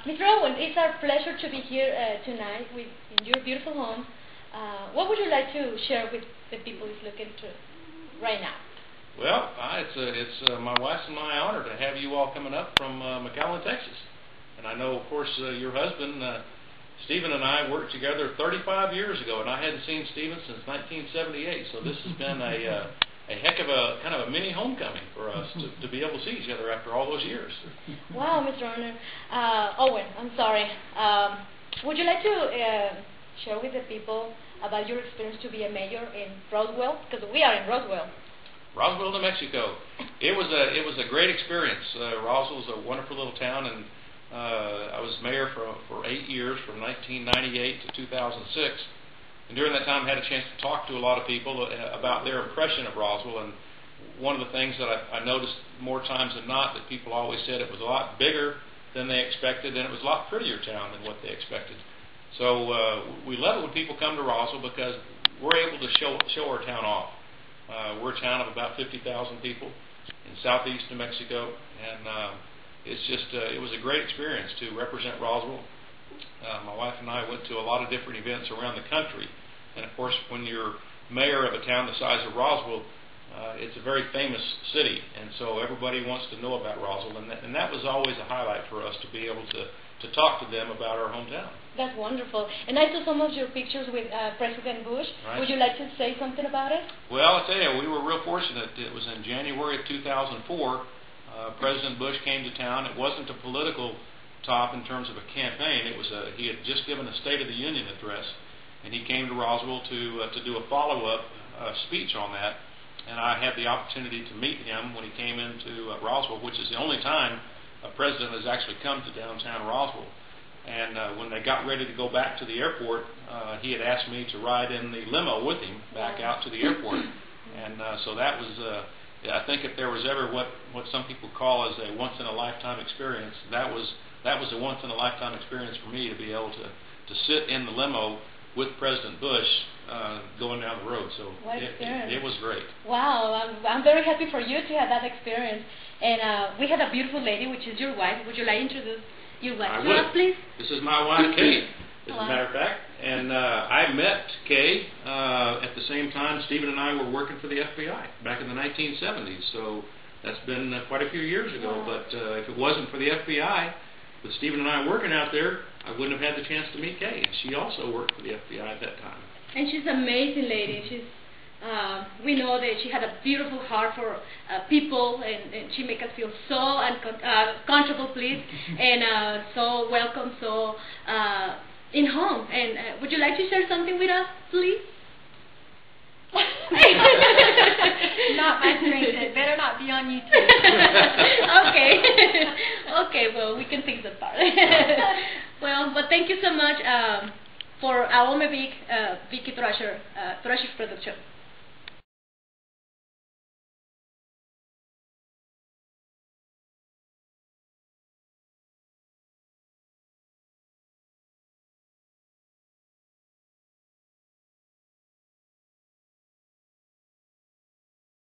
Mr. Owen, it's our pleasure to be here tonight in your beautiful home. What would you like to share with the people who's looking to right now? Well, it's my wife's and my honor to have you all coming up from McAllen, Texas. And I know, of course, your husband, Stephen, and I worked together 35 years ago, and I hadn't seen Stephen since 1978. So this has been a heck of a kind of a mini homecoming for us to be able to see each other after all those years. Wow, Mr. Owen, I'm sorry. Would you like to share with the people about your experience to be a mayor in Roswell? Because we are in Roswell. Roswell, New Mexico. It was a great experience. Roswell is a wonderful little town, and I was mayor for 8 years, from 1998 to 2006. And during that time, I had a chance to talk to a lot of people about their impression of Roswell. And one of the things that I noticed more times than not, that people always said it was a lot bigger than they expected, and it was a lot prettier town than what they expected. So we love it when people come to Roswell because we're able to show our town off. We're a town of about 50,000 people in southeast New Mexico, and it's just it was a great experience to represent Roswell. My wife and I went to a lot of different events around the country, and of course when you're mayor of a town the size of Roswell, it's a very famous city, and so everybody wants to know about Roswell, and that was always a highlight for us, to be able to talk to them about our hometown. That's wonderful. And I saw some of your pictures with President Bush. Right. Would you like to say something about it? Well, I'll tell you, we were real fortunate. It was in January of 2004. President Bush came to town. It wasn't a political top in terms of a campaign. It was he had just given a State of the Union address, and he came to Roswell to do a follow-up speech on that. And I had the opportunity to meet him when he came into Roswell, which is the only time a president has actually come to downtown Roswell. And when they got ready to go back to the airport, he had asked me to ride in the limo with him back out to the airport. And so that was, I think, if there was ever what some people call as a once-in-a-lifetime experience, that was a once-in-a-lifetime experience for me, to be able to sit in the limo with President Bush going down the road. So it was great. Wow, I'm very happy for you to have that experience. And we have a beautiful lady, which is your wife. Would you like to introduce your wife to us, please? This is my wife, Kay, as a matter of fact. And I met Kay at the same time Stephen and I were working for the FBI back in the 1970s. So that's been quite a few years ago. Wow. But if it wasn't for the FBI, with Stephen and I working out there, I wouldn't have had the chance to meet Kay. And she also worked for the FBI at that time. And she's an amazing lady. She's we know that she had a beautiful heart for people, and she makes us feel so comfortable, please, and so welcome, so in home. And would you like to share something with us, please? Not my strength. It better not be on YouTube. Okay. Okay, well, we can fix that part. Well, but thank you so much for Ahomevic, Vicky Thrasher Production.